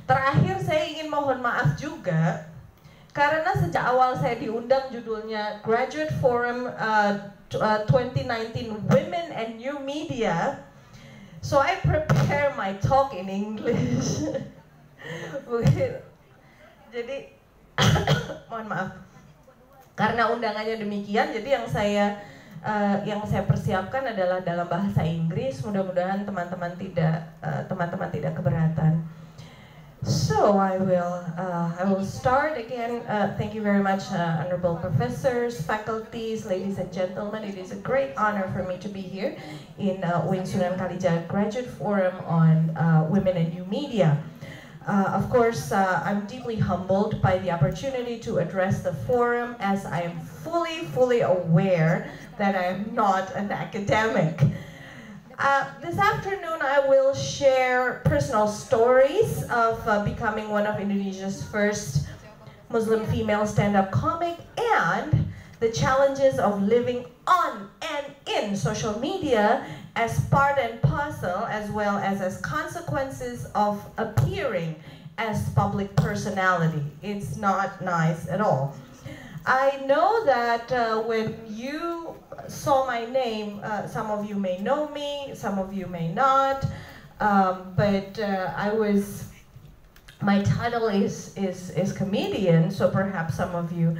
Terakhir saya ingin mohon maaf juga karena sejak awal saya diundang judulnya Graduate Forum 2019 Women and New Media, so I prepare my talk in English. Jadi mohon maaf karena undangannya demikian, jadi yang saya persiapkan adalah dalam bahasa Inggris. Mudah-mudahan teman-teman tidak keberatan. So I will start again. Thank you very much, honorable professors, faculties, ladies and gentlemen. It is a great honor for me to be here in Wing Sunan Kalijaga Graduate Forum on Women and New Media. Of course, I'm deeply humbled by the opportunity to address the forum, as I am fully aware that I am not an academic. This afternoon, I will share personal stories of becoming one of Indonesia's first Muslim female stand-up comic and the challenges of living on and in social media as part and parcel, as well as consequences of appearing as public personality. It's not nice at all. I know that when you saw my name, some of you may know me, some of you may not, but my title is comedian, so perhaps some of you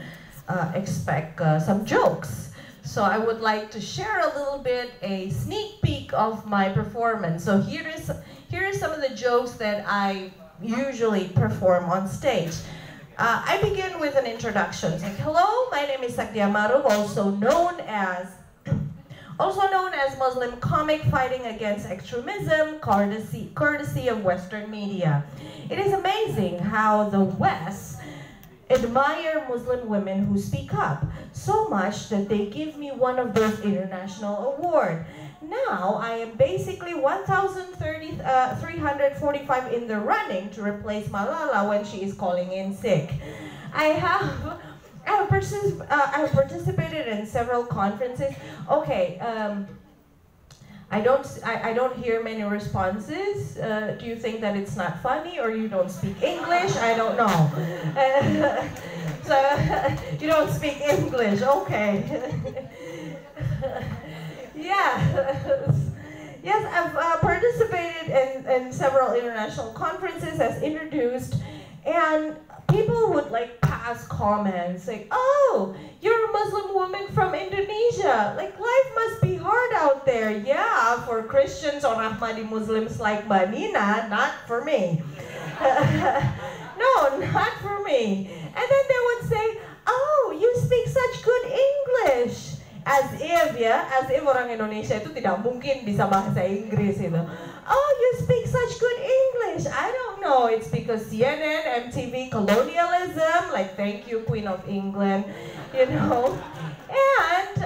expect some jokes. So I would like to share a little bit, a sneak peek of my performance. So here is some of the jokes that I usually perform on stage. I begin with an introduction. It's like, hello, my name is Sakdiyah Ma'ruf, also known as Muslim comic fighting against extremism, courtesy of Western media. It is amazing how the West admire Muslim women who speak up, so much that they give me one of those international awards. Now, I am basically 1,345 in the running to replace Malala when she is calling in sick. I have participated in several conferences. Okay, I don't hear many responses. Do you think that it's not funny, or you don't speak English? I don't know. So you don't speak English, okay. Yes, I've participated in several international conferences as introduced, and people would like pass comments like, oh, you're a Muslim woman from Indonesia, like life must be hard out there. Yeah, for Christians or Ahmadi Muslims like Mbak Nina, not for me. No, not for me. And then they would say, oh, you speak such good English. As if orang Indonesia itu tidak mungkin bisa bahasa Inggris itu. Oh, you speak such good English. I don't know. It's because CNN, MTV, colonialism. Like, thank you, Queen of England. You know. And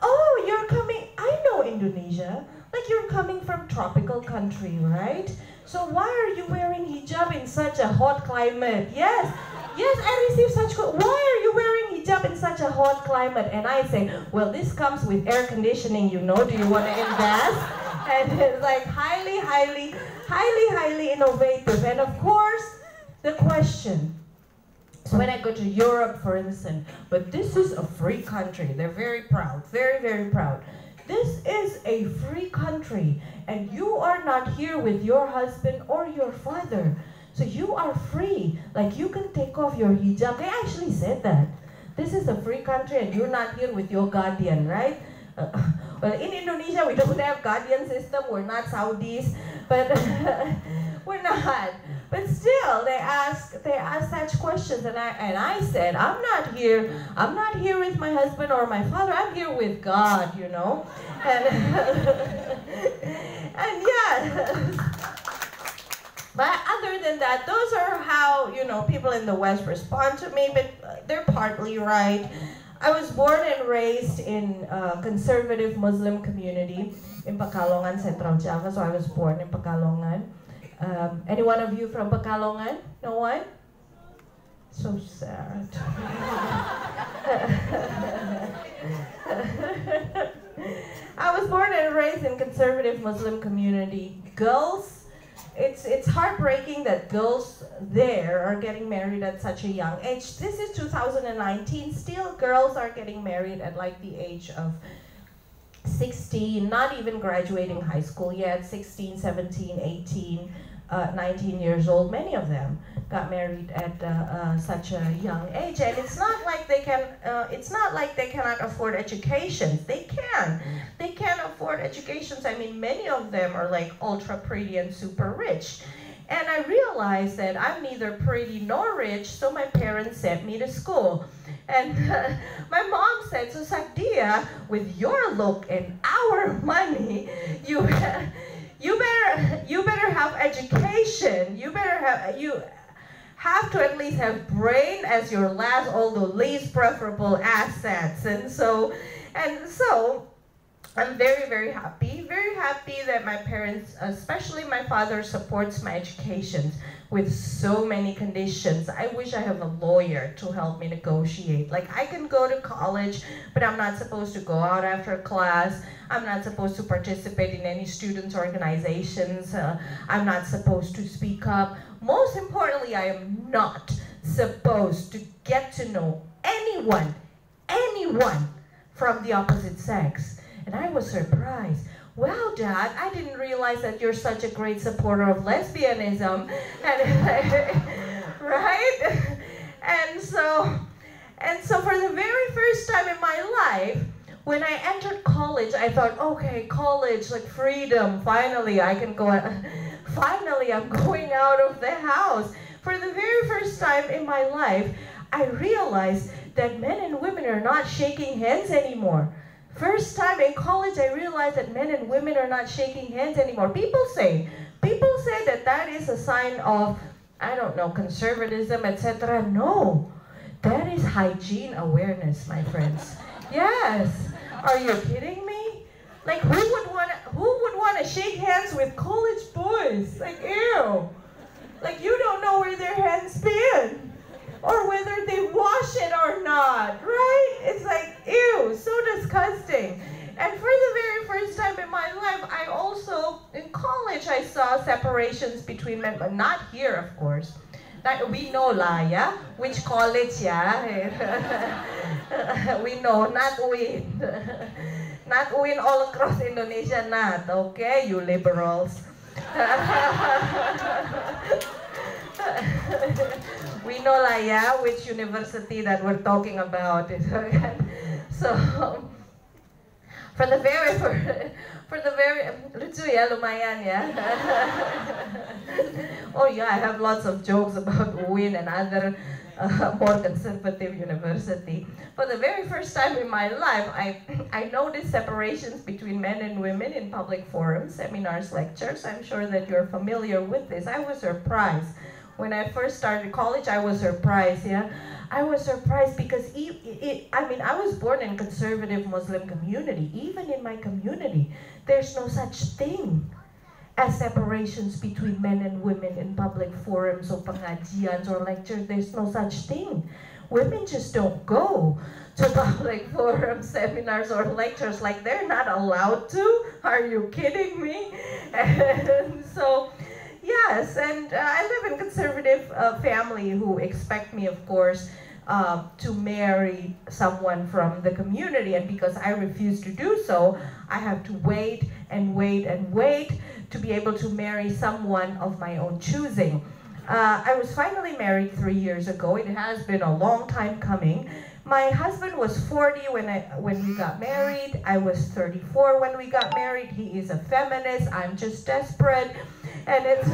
oh, you're coming. I know Indonesia. Like, you're coming from tropical country, right? So why are you wearing hijab in such a hot climate? Yes, I received such good. Why are you wearing hijab in such a hot climate? And I say, well, this comes with air conditioning, you know. Do you want to invest? And it's like highly innovative. And of course, the question. So when I go to Europe, for instance, but this is a free country. They're very proud, very proud. This is a free country, and you are not here with your husband or your father. So you are free, like you can take off your hijab. They actually said that. This is a free country and you're not here with your guardian, right? Well, in Indonesia, we don't have guardian system. We're not Saudis, but we're not. But still, they ask such questions, and I said, I'm not here with my husband or my father. I'm here with God, you know. And yeah. But other than that, those are how, you know, people in the West respond to me, but they're partly right. I was born and raised in a conservative Muslim community in Pekalongan, Central Java, so I was born in Pekalongan. Any one of you from Pekalongan? No one? So sad. I was born and raised in conservative Muslim community. Girls, it's heartbreaking that girls there are getting married at such a young age. This is 2019, still girls are getting married at like the age of 16, not even graduating high school yet, 16, 17, 18, 19 years old. Many of them got married at such a young age, and it's not like they cannot afford education. They can afford educations. I mean, many of them are like ultra pretty and super rich. And I realized that I'm neither pretty nor rich, so my parents sent me to school. And my mom said, so Sakdiyah, with your look and our money, you better have education. You have to at least have brain as your last, although least preferable assets. And so I'm very, very happy that my parents, especially my father, supports my education with so many conditions. I wish I have a lawyer to help me negotiate. Like, I can go to college, but I'm not supposed to go out after class. I'm not supposed to participate in any students' organizations. I'm not supposed to speak up. Most importantly, I am not supposed to get to know anyone from the opposite sex. And I was surprised. Well, Dad, I didn't realize that you're such a great supporter of lesbianism. Right? And so for the very first time in my life, when I entered college, I thought, okay, college, like freedom, finally I can go, finally I'm going out of the house. For the very first time in my life, I realized that men and women are not shaking hands anymore. First time in college, I realized that men and women are not shaking hands anymore. People say that is a sign of, I don't know, conservatism, etc. No, that is hygiene awareness, my friends. Yes. Are you kidding me? Like, who would want to shake hands with college boys? Like, ew. Like, you don't know where their hands been, or whether they wash it or not, right? It's like, ew, so disgusting. And for the very first time in my life, I also, in college, I saw separations between men, but not here, of course. We know, yeah? Which college, yeah? We know, not UIN. Not UIN all across Indonesia, not, okay, you liberals. We know, yeah, which university that we're talking about. So, for the very, lucu ya, lumayan ya. Oh yeah, I have lots of jokes about UIN and other more conservative university. For the very first time in my life, I noticed separations between men and women in public forums, seminars, lectures. I'm sure that you're familiar with this. I was surprised. When I first started college, I was surprised, yeah? I was surprised because, I was born in a conservative Muslim community. Even in my community, there's no such thing as separations between men and women in public forums or pengajians or lectures. There's no such thing. Women just don't go to public forums, seminars, or lectures. Like, they're not allowed to. Are you kidding me? And so, yes, and I live in a conservative family who expect me, of course, to marry someone from the community. And because I refuse to do so, I have to wait and wait and wait to be able to marry someone of my own choosing. I was finally married 3 years ago. It has been a long time coming. My husband was 40 when we got married. I was 34 when we got married. He is a feminist. I'm just desperate. And it's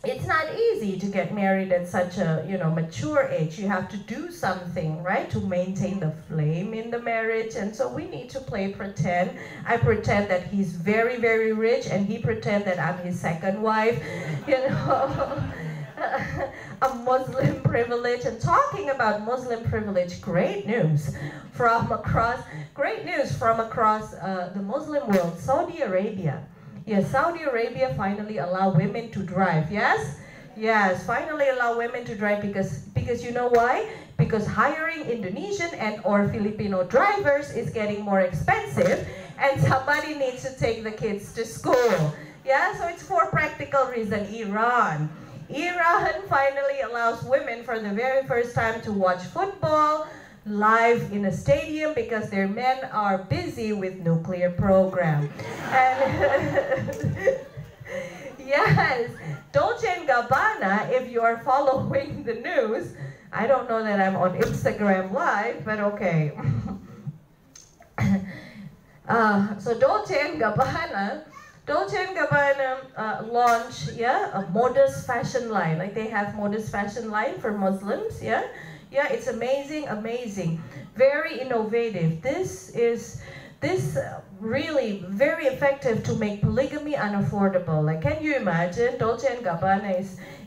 it's not easy to get married at such a mature age. You have to do something, right, to maintain the flame in the marriage. And so we need to play pretend. I pretend that he's very, very rich, and he pretend that I'm his second wife. A Muslim privilege. And talking about Muslim privilege, great news from across the Muslim world. Saudi Arabia. Yes, Saudi Arabia finally allow women to drive. Yes? Yes, finally allow women to drive because you know why? Because hiring Indonesian and or Filipino drivers is getting more expensive, and somebody needs to take the kids to school. Yeah, so it's for practical reason. Iran finally allows women for the very first time to watch football live in a stadium because their men are busy with nuclear program. And yes, Dolce & Gabbana, if you are following the news, I don't know that I'm on Instagram Live, but okay. So Dolce & Gabbana launched a modest fashion line. Like they have modest fashion line for Muslims. Yeah, it's amazing, very innovative. This really very effective to make polygamy unaffordable. Like, can you imagine? Dolce & Gabbana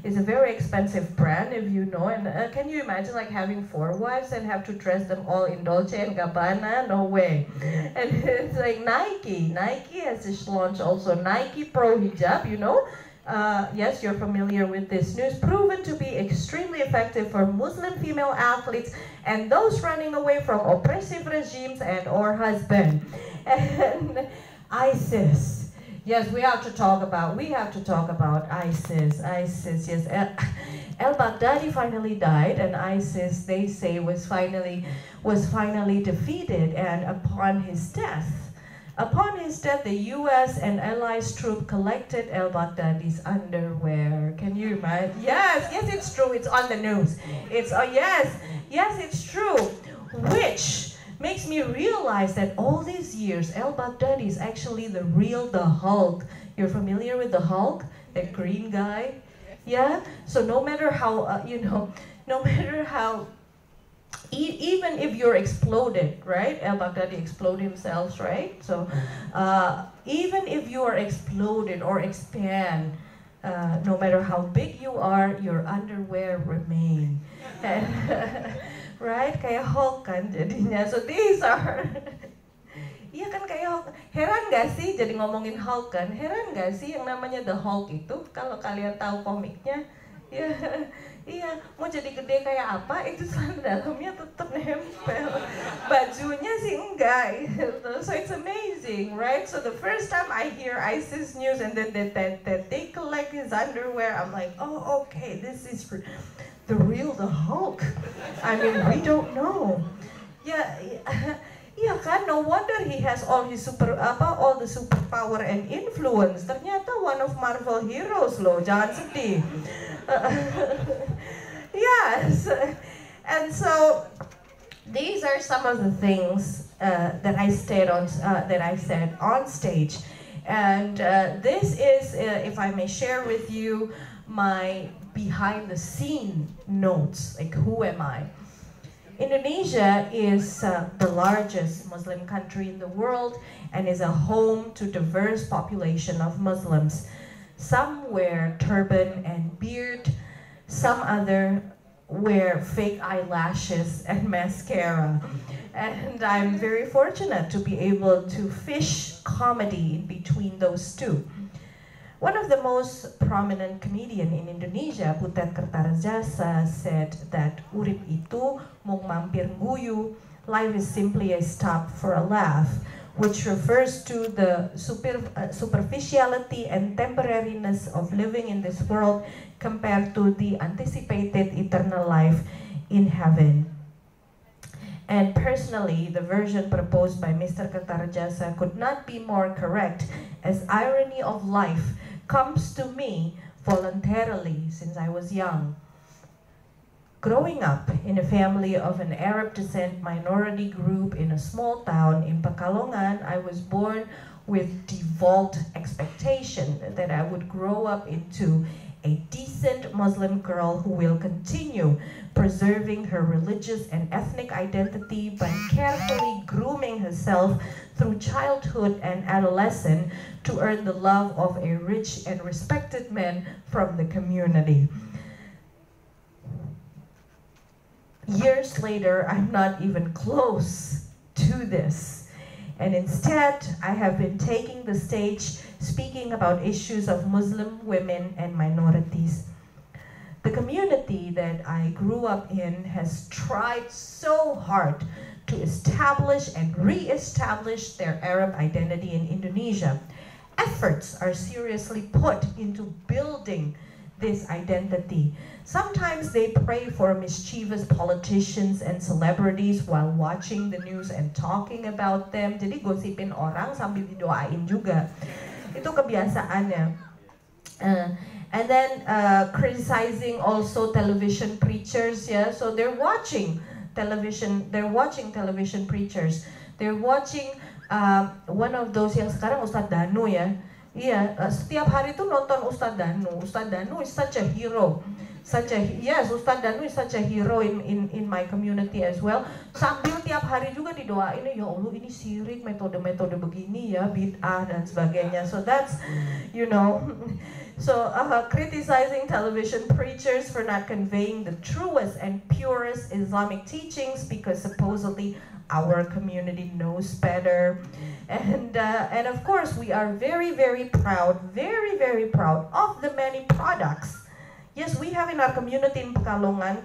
is a very expensive brand, if you know. And can you imagine like having 4 wives and have to dress them all in Dolce & Gabbana? No way. And it's like Nike has just launched also Nike Pro Hijab, you know. Yes, you're familiar with this news. Proven to be extremely effective for Muslim female athletes and those running away from oppressive regimes and or husband. And ISIS. Yes, we have to talk about ISIS. Yes, al-Baghdadi finally died, and ISIS, they say, was finally defeated. And upon his death, the U.S. and allies troop collected al-Baghdadi's underwear. Can you imagine? Yes, it's true. It's on the news. It's it's true. Which makes me realize that all these years, al-Baghdadi is actually the Hulk. You're familiar with the Hulk, that green guy? Yeah. So no matter how even if you're exploded, right? Al-Baghdadi explode himself, right? So even if you are exploded or expand, no matter how big you are, your underwear remain. Right? Kayak Hulk kan jadinya. So these are iya kan kayak Hulk. Heran gak sih jadi ngomongin Hulk kan? Heran gak sih yang namanya The Hulk itu? Kalau kalian tahu komiknya, ya, iya, mau jadi gede kayak apa? Itu celana dalamnya tetap nempel. Bajunya sih enggak. So it's amazing, right? So the first time I hear ISIS news and then that they collect his underwear, I'm like, oh, okay, this is for the Hulk. I mean, we don't know. Yeah, kan? No wonder he has all the superpower and influence. Ternyata one of Marvel heroes loh. Jangan sedih. Yes, and so these are some of the things that I said on stage, and this is, if I may share with you, my behind-the-scene notes. Like, who am I? Indonesia is the largest Muslim country in the world and is a home to diverse population of Muslims. Some wear turban and beard, some other wear fake eyelashes and mascara. And I'm very fortunate to be able to fish comedy in between those two. One of the most prominent comedian in Indonesia, Butet Kertarejasa, said that urip itu mung mampir guyu, life is simply a stop for a laugh, which refers to the superficiality and temporariness of living in this world compared to the anticipated eternal life in heaven. And personally, the version proposed by Mr. Kertarejasa could not be more correct, as irony of life comes to me voluntarily since I was young. Growing up in a family of an Arab descent minority group in a small town in Pekalongan, I was born with default expectation that I would grow up into a decent Muslim girl who will continue preserving her religious and ethnic identity by carefully grooming herself through childhood and adolescence to earn the love of a rich and respected man from the community. Years later, I'm not even close to this. And instead, I have been taking the stage speaking about issues of Muslim women and minorities. The community that I grew up in has tried so hard to establish and re-establish their Arab identity in Indonesia. Efforts are seriously put into building this identity. Sometimes they pray for mischievous politicians and celebrities while watching the news and talking about them. Jadi gosipin orang sambil didoain juga. Itu kebiasaannya. And then criticizing also television preachers, yeah. So they're watching television preachers. They're watching one of those yang sekarang Ustadz Danu ya. Iya, setiap hari tuh nonton Ustadz Danu. Ustadz Danu is such a hero. Yes, Ustadz Danu is such a hero in my community as well. Sambil tiap hari juga didoain, ya Allah ini syirik, metode-metode begini ya, bid'ah dan sebagainya. So that's, you know, so criticizing television preachers for not conveying the truest and purest Islamic teachings because supposedly our community knows better. And of course we are very proud of the many products. Yes, we have in our community in Pekalongan,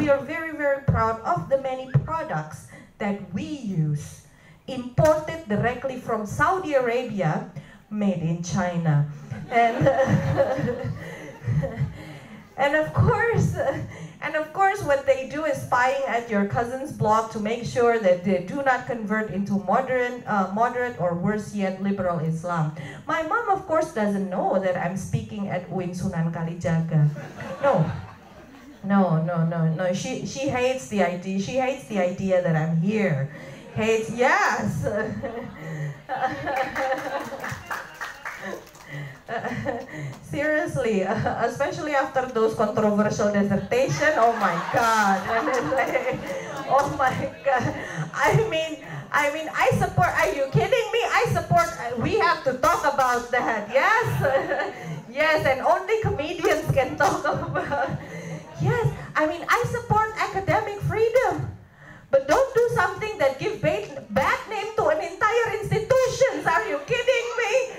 we are very proud of the many products that we use, imported directly from Saudi Arabia, made in China. And of course what they do is spying at your cousin's blog to make sure that they do not convert into moderate or worse yet liberal Islam. My mom of course doesn't know that I'm speaking at UIN Sunan Kalijaga. No. She hates the idea. She hates the idea that I'm here. Hates, yes. Seriously, especially after those controversial dissertation, oh my God, oh my God, I mean, I support, are you kidding me? I support, we have to talk about that, yes, yes, and only comedians can talk about, yes, I mean, I support academic freedom, but don't do something that gives bad name to an entire institution, are you kidding me?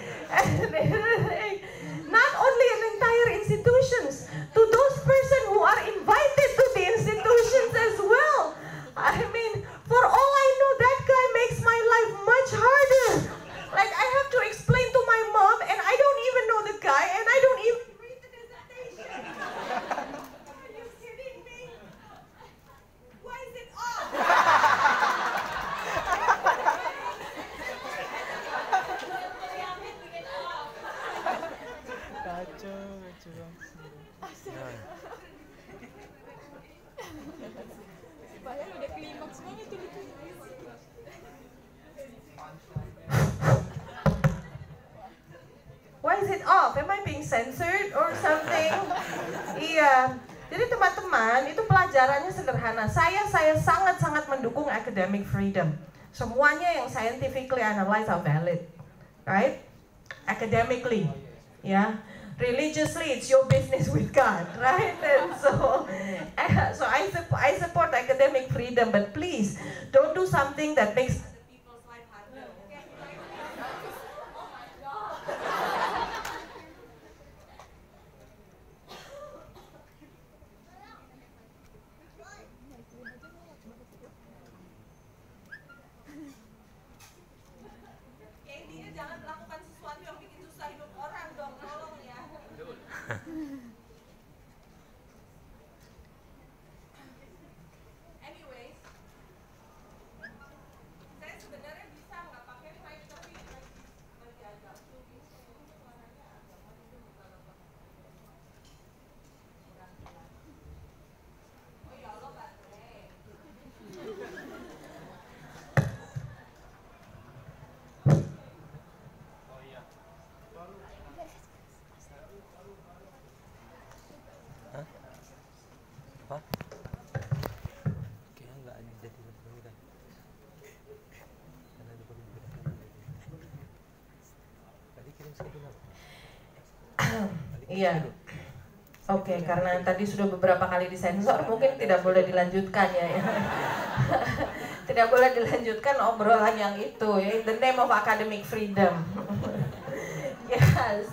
Not only an entire institutions, to those persons who are invited to the institutions as well. I mean, for all I know, that guy makes my life much harder. Like, I have to explain to my mom, and I don't even know the guy, and I don't even read the dissertation. Are you kidding me? Why is it off? Why is it off? Am I being censored or something? Iya. Jadi teman-teman, itu pelajarannya sederhana. Saya sangat-sangat mendukung academic freedom. Semuanya yang scientifically analyzed are valid, right? Academically, yeah. Religiously, it's your business with God, right? And so I support academic freedom, but please don't do something that makes other people's life harder. Okay? Oh my God. Dia jangan melakukan sesuatu yang bikin susah hidup orang dong, tolong ya. Anyways, saya sebenarnya bisa nggak pakai mic tapi lagi agak sulit. Suaranya agak maju bukan. Oh ya Allah, baterai. Apa? Kayaknya nggak ada jadi lebih kan? Karena ada perbedaan. Tadi kirim schedule apa? Iya. Oke, karena tadi sudah beberapa kali disensor, mungkin tidak boleh dilanjutkan ya. Tidak boleh dilanjutkan obrolan yang itu ya, in the name of academic freedom. Yes.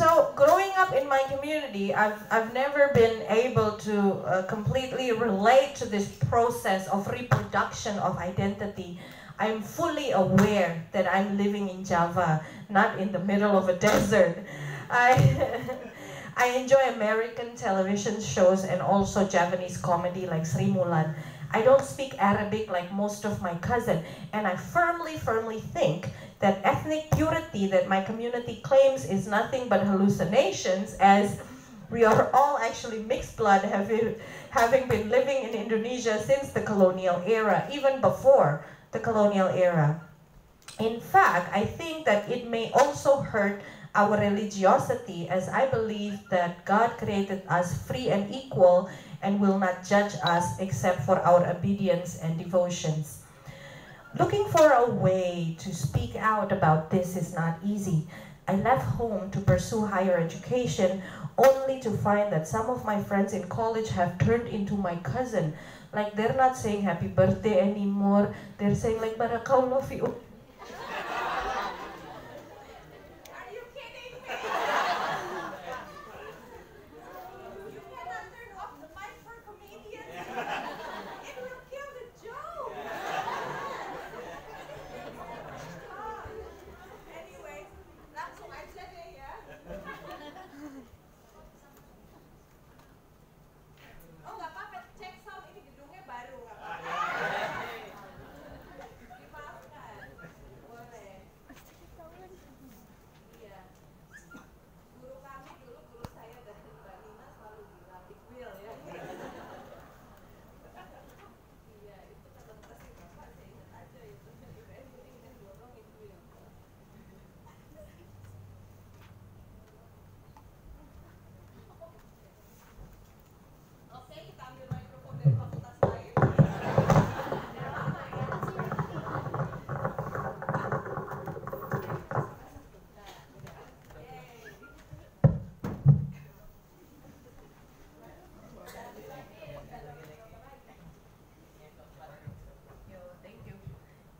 So growing up in my community, I've never been able to completely relate to this process of reproduction of identity. I'm fully aware that I'm living in Java, not in the middle of a desert. I enjoy American television shows and also Japanese comedy like Sri Mulan. I don't speak Arabic like most of my cousins, and I firmly think that ethnic purity that my community claims is nothing but hallucinations, as we are all actually mixed blood, having been living in Indonesia since the colonial era, even before the colonial era. In fact, I think that it may also hurt our religiosity, as I believe that God created us free and equal and will not judge us except for our obedience and devotions. Looking for a way to speak out about this is not easy. I left home to pursue higher education only to find that some of my friends in college have turned into my cousin. Like, they're not saying happy birthday anymore, they're saying like barakallahu fi.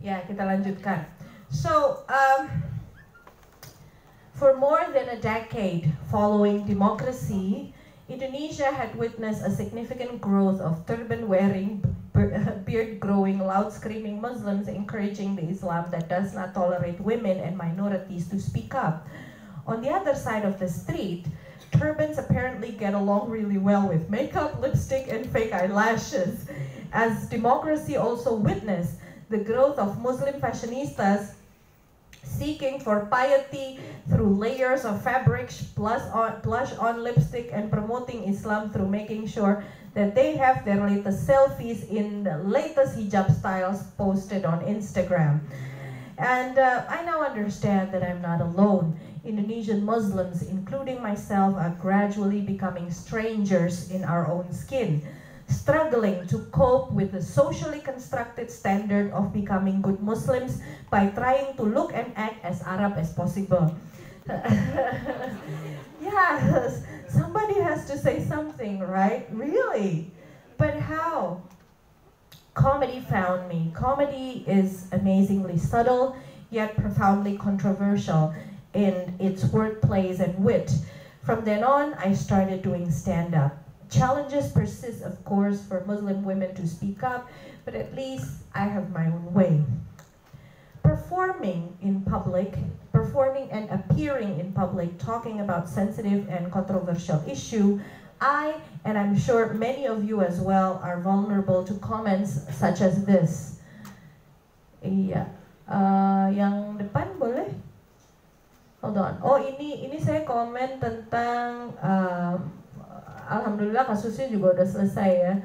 Ya, kita lanjutkan. So, for more than a decade following democracy, Indonesia had witnessed a significant growth of turban-wearing, beard-growing, loud-screaming Muslims encouraging the Islam that does not tolerate women and minorities to speak up. On the other side of the street, turbans apparently get along really well with makeup, lipstick, and fake eyelashes, as democracy also witnessed the growth of Muslim fashionistas seeking for piety through layers of fabrics, blush on lipstick, and promoting Islam through making sure that they have their latest selfies in the latest hijab styles posted on Instagram. And I now understand that I'm not alone. Indonesian Muslims, including myself, are gradually becoming strangers in our own skin, struggling to cope with the socially constructed standard of becoming good Muslims by trying to look and act as Arab as possible. Yes, somebody has to say something, right? Really? But how? Comedy found me. Comedy is amazingly subtle, yet profoundly controversial in its wordplays and wit. From then on, I started doing stand-up. Challenges persist, of course, for Muslim women to speak up, but at least I have my own way. Performing and appearing in public, talking about sensitive and controversial issue, I, and I'm sure many of you as well, are vulnerable to comments such as this. Iya, yang depan boleh? Hold on. Oh, ini saya komen tentang Alhamdulillah kasusnya juga udah selesai ya.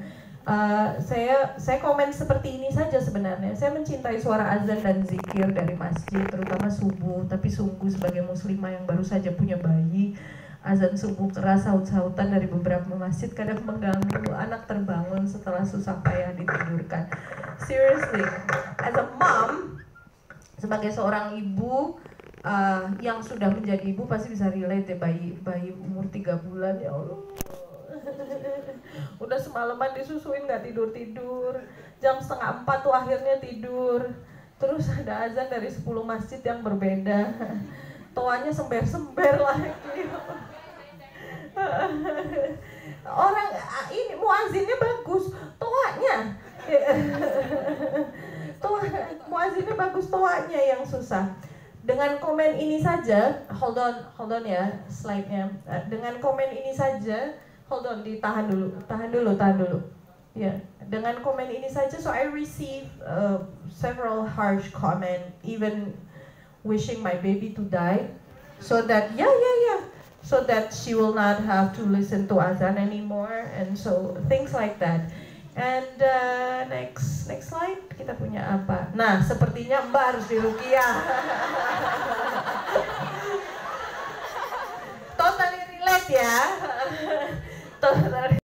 Saya komen seperti ini saja sebenarnya. Saya mencintai suara azan dan zikir dari masjid, terutama subuh. Tapi sungguh sebagai muslimah yang baru saja punya bayi, azan subuh keras saut-sautan dari beberapa masjid kadang mengganggu anak terbangun setelah susah payah ditidurkan. Seriously, as a mom, sebagai seorang ibu yang sudah menjadi ibu pasti bisa relate ya, bayi umur 3 bulan, ya Allah. Udah semalaman disusuin nggak tidur-tidur, jam 3:30 tuh akhirnya tidur. Terus ada azan dari 10 masjid yang berbeda. toanya sember-sember lagi. Orang ini muazinnya bagus, toanya. Muazinnya bagus, toanya yang susah. Dengan komen ini saja, hold on ya slide-nya. Dengan komen ini saja, hold on, tahan dulu. Ya, dengan komen ini saja, so I receive several harsh comment, even wishing my baby to die, so that so that she will not have to listen to azan anymore, and so things like that. And next slide, kita punya apa? Nah, sepertinya Mbak harus diruqyah. Totally relate ya. Totally